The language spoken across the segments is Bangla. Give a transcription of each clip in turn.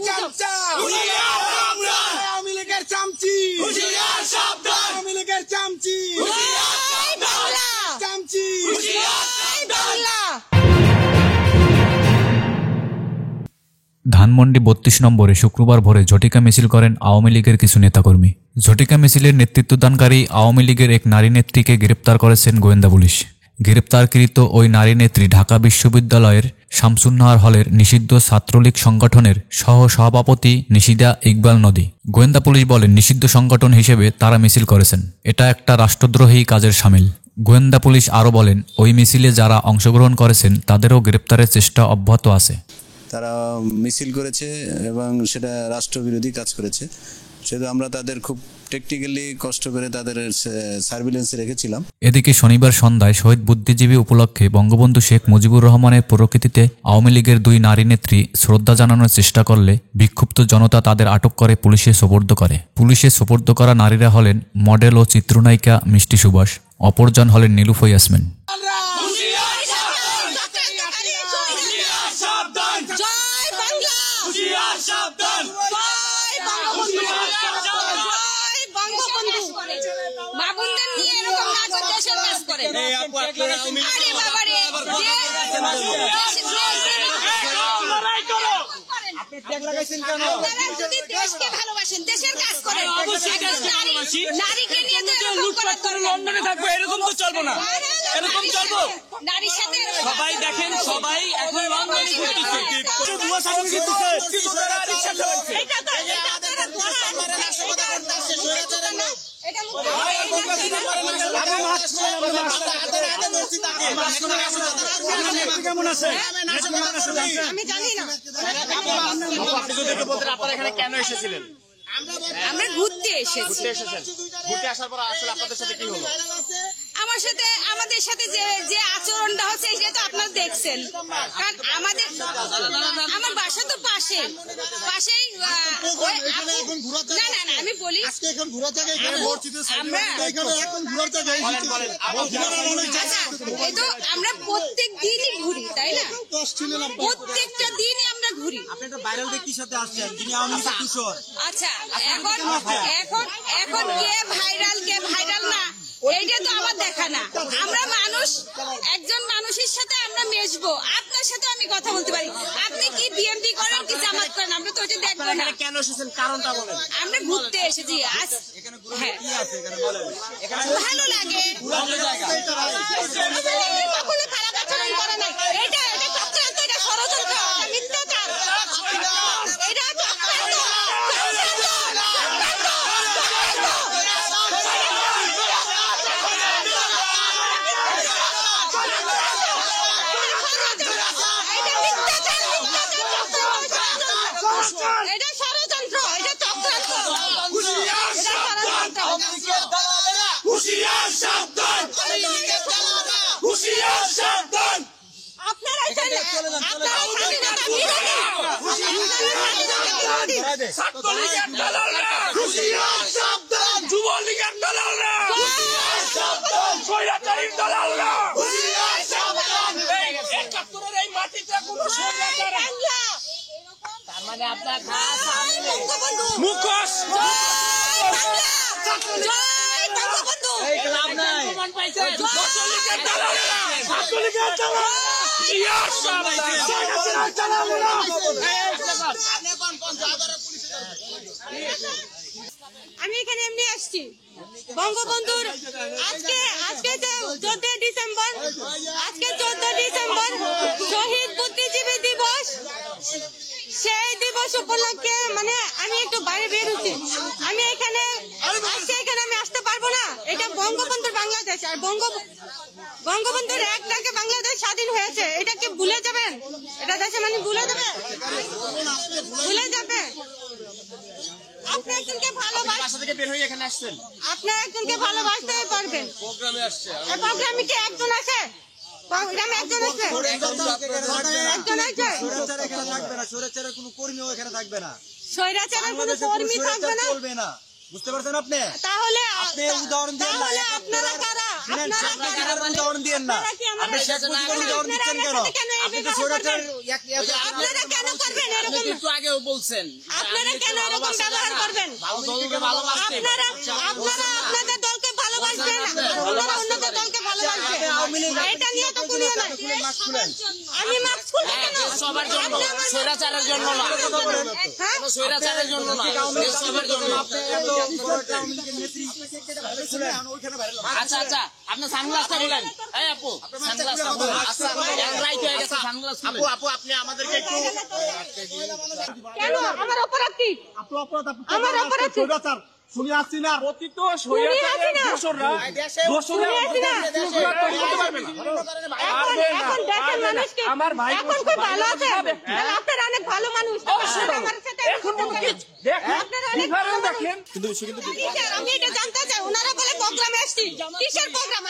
চামচা আওয়ামী লীগের চামচি আওয়ামী লীগের চামচি চামচি। ধানমন্ডি ৩২ নম্বরে শুক্রবার ভোরে ঝটিকা মিছিল করেন আওয়ামী লীগের কিছু নেতাকর্মী। ঝটিকা মিছিলের নেতৃত্বদানকারী আওয়ামী লীগের এক নারী নেত্রীকে গ্রেপ্তার করেছেন গোয়েন্দা পুলিশ। গ্রেপ্তারকৃত ওই নারী নেত্রী ঢাকা বিশ্ববিদ্যালয়ের শামসুন্নাহার হলের নিষিদ্ধ ছাত্রলীগ সংগঠনের সহ-সভাপতি নিশিদা ইকবাল নদী। গোয়েন্দা পুলিশ বলেন, নিষিদ্ধ সংগঠন হিসেবে তারা মিছিল করেছেন, এটা একটা রাষ্ট্রদ্রোহী কাজের শামিল। গোয়েন্দা পুলিশ আরও বলেন, ওই মিছিলে যারা অংশগ্রহণ করেছেন তাদেরও গ্রেপ্তারের চেষ্টা অব্যাহত আছে। তারা মিছিল করেছে এবং সেটা রাষ্ট্রবিরোধী কাজ করেছে, সেটা আমরা তাদের খুব টেকনিক্যালি কষ্ট করে তাদের সার্ভিলেন্সে রেখেছিলাম। এদিকে শনিবার সন্ধ্যায় শহীদ বুদ্ধিজীবী উপলক্ষে বঙ্গবন্ধু শেখ মুজিবুর রহমানের প্রকৃতিতে আওয়ামী লীগের দুই নারী নেত্রী শ্রদ্ধা জানানোর চেষ্টা করলে বিক্ষুব্ধ জনতা তাদের আটক করে পুলিশে সোপর্দ করে। পুলিশে সোপর্দ করা নারীরা হলেন মডেল ও চিত্রনায়িকা মিষ্টি সুভাষ, অপরজন হলেন নীলুফা ইয়াসমিন। দেশকে ভালোবাসেন, দেশের কাজ করেন, নারীকে নিয়ে লুটপাট করে লন্ডনে থাকবো, এরকম তো চলবো না। এরকম চলবো নারীর সাথে সবাই দেখেন, সবাই এখন লন্ডনে ঘুরতেছে। আমি জানি না আপনারা এখানে কেন এসেছিলেন? আমরা ঘুরতে এসেছি। ঘুরতে আসার পর আসলে আপনাদের সাথে কি হলো? আমার সাথে আমাদের সাথে যে আচরণটা হচ্ছে সেটা তো আপনারা দেখছেন। কারণ আমার বাসা তো পাশেই না আমি বলি আমরা প্রত্যেক দিনই ঘুরি, তাই না? প্রত্যেকটা দিনই আমরা ঘুরি। আচ্ছা, এখন কে ভাইরাল না এইটা তো আমার দেখা না। আমরা মানুষ, একজন মানুষের সাথে আমরা মেশবো। আপনার সাথে আমি কথা বলতে পারি, আপনি কি বিএমপি করেন কি জামাত করেন আমরা তো ওটা দেখবো না। কেন এসেছেন কারণটা বলেন। আমরা ঘুরতে এসেছি। ভালো লাগে, কখনো খারাপ আচরণ করে নাই। এটা চক্রান্ত, এটা ষড়যন্ত্র, মিথ্যাচার, এটা চক্রান্ত। এটা ষড়যন্ত্র, এটা চক্রান্ত, আপনারা যুবলীগের দালালরা, স্বৈরাচারীর দালালরা, এই মাটিতে কোনো স্বৈরাচার তার মানে আপনার মুখোশ আমি এখানে এমনি আসছি। বঙ্গবন্ধুর আজকে 14 ডিসেম্বর শহীদ বুদ্ধিজীবী দিবস। সেই দিবস উপলক্ষে মানে আমি একটু বাইরে বের হচ্ছি। আমি এখানে আমি আসতে পারবো না। এটা বঙ্গবন্ধুর বাংলাদেশ, আর বঙ্গবন্ধুর এক ডাকে বাংলাদেশ স্বাধীন হয়েছে। এটা কি ভুলে যাবেন? এটা দেশে মানে ভুলে যাবে? আপনি একজনকে ভালোবাসতেই পারবেন। প্রোগ্রামে কি একজন আছে? স্বৈরাচারের কোনো কর্মী থাকবে না। বুঝতে পারছেন আপনি? তাহলে আপনি উদাহরণ দিয়েন না। তাহলে আপনারা কারা? আপনারা উদাহরণ দিয়েন না। কি আপনি শেখ মুজিবের উদাহরণ দিচ্ছেন কেন? আপনি তো স্বৈরাচার আপনারা কেন করবেন আপনি এরকম? কিন্তু আগেও বলছেন আপনারা কেন এরকম ব্যবহার করবেন? ভালো দলকে ভালোবাসতে আপনারা আপনাদের দলকে ভালোবাসবেন, আপনারা অন্যদের দলকে ভালোবাসবেন। এটা নিয়ে তো কোনো ইয়ে নাই। আমি মাস্ক খুলবো কেন? সবার জন্য, স্বৈরাচারের জন্য না, হ্যাঁ? কোনো স্বৈরাচারের জন্য না, দেশ সবার জন্য। আচ্ছা আচ্ছা, আপনি সানগ্লাসটা বলেন। এই আপু, সানগ্লাসটা বলেন। আচ্ছা, রাইট হয়ে গেছে, সানগ্লাস আপু আপু আপনি আমাদেরকে একটু কেন? আমার অপরাধ কি? আমার অপরাধ কি? শুনি আসছি না। প্রতিত শুনি আসি না। দোসররা শুনি আসি না। এখন দেশের মানুষকে এখন খুব ভালো আছে। তাহলে আপনারা অনেক ভালো মানুষ। আপনারা আমার সাথে আপনারা অনেক ভালো দেখেন। আমি এটা জানতে চাই, ওনারা বলে প্রোগ্রামে আসছি। কিসের প্রোগ্রাম?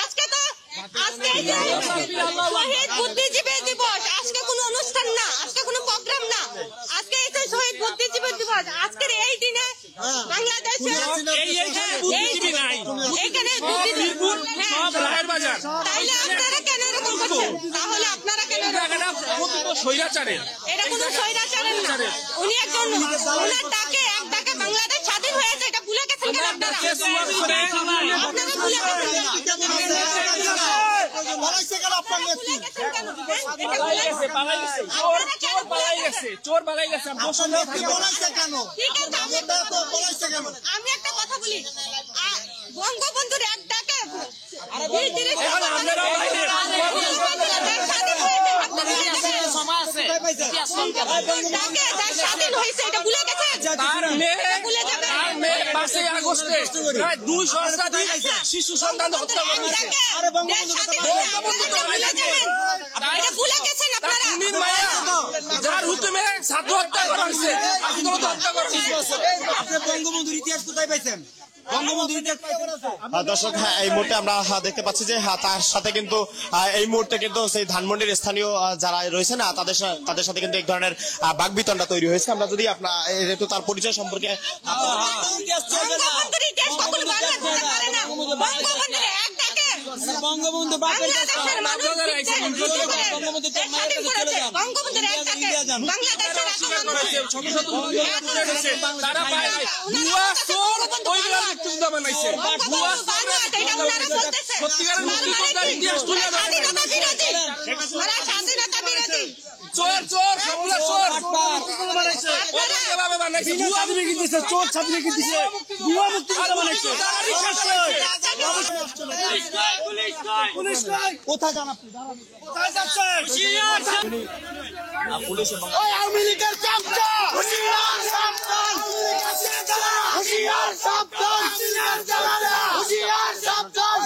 আজকে এই যে শহীদ বুদ্ধিজীবী দিবস, আজকে কোনো অনুষ্ঠান না, আজকে কোনো প্রোগ্রাম না, আজকে এই যে শহীদ বুদ্ধিজীবী দিবস। আজকের এই দিনে বাংলাদেশে বুদ্ধিজীবী নাই, এখানে বুদ্ধিজীবী বাজার তাইলে আপনারা কেন এরকম করছেন? তাহলে আপনারা কেন স্বৈরাচারের এটা কোনো স্বৈরাচারের না। উনি একজন, ওনার ডাকে এক ডাকে বাংলাদেশ স্বাধীন হয়েছে, এটা ভুলে গেছেন কেন আপনারা? আপনারা ভুলে গেছেন কেন? চোর পালাই গেছে। ঠিক আছে, আমি একটা কথা বলি, বঙ্গবন্ধুর এক ডাকে স্বাধীন হয়েছে, এটা ভুলে গেছে? ভুলে যাবে। 5 আগস্টে প্রায় 200 শতাধিক শিশু সন্তান হত্যা করেছে। ভুলে গেছেন আপনারা? যার হুকুমে ছাত্র হত্যা করা হয়েছে, হত্যা করা হয়েছে। আপনি বঙ্গবন্ধুর ইতিহাস কোথায় পাইছেন? দর্শক, এই মুহূর্তে আমরা দেখতে পাচ্ছি যে তার সাথে কিন্তু এই মুহূর্তে কিন্তু সেই ধানমন্ডির স্থানীয় যারা রয়েছে না তাদের সাথে কিন্তু এক ধরনের বাকবিতণ্ডা তৈরি হয়েছে। আমরা যদি আপনার একটু তার পরিচয় সম্পর্কে বঙ্গবন্ধু তারা বানাইছে সত্যিকারের মুক্তিযোদ্ধার ইতিহাস তুলে ধরে। চোর চোর সবগুলা চোর এভাবে বানাইছে। ভুয়া মুক্তি দিচ্ছে, চোর ছাত্রী দিচ্ছে, ভুয়া মুক্তি বানাইছে। কোথায় যান আপনি? কোথায় যাচ্ছেন? আওয়ামী লীগের চামচা! হুঁশিয়ার সাবধান! হুঁশিয়ার সাবধান! হুঁশিয়ার সাবধান!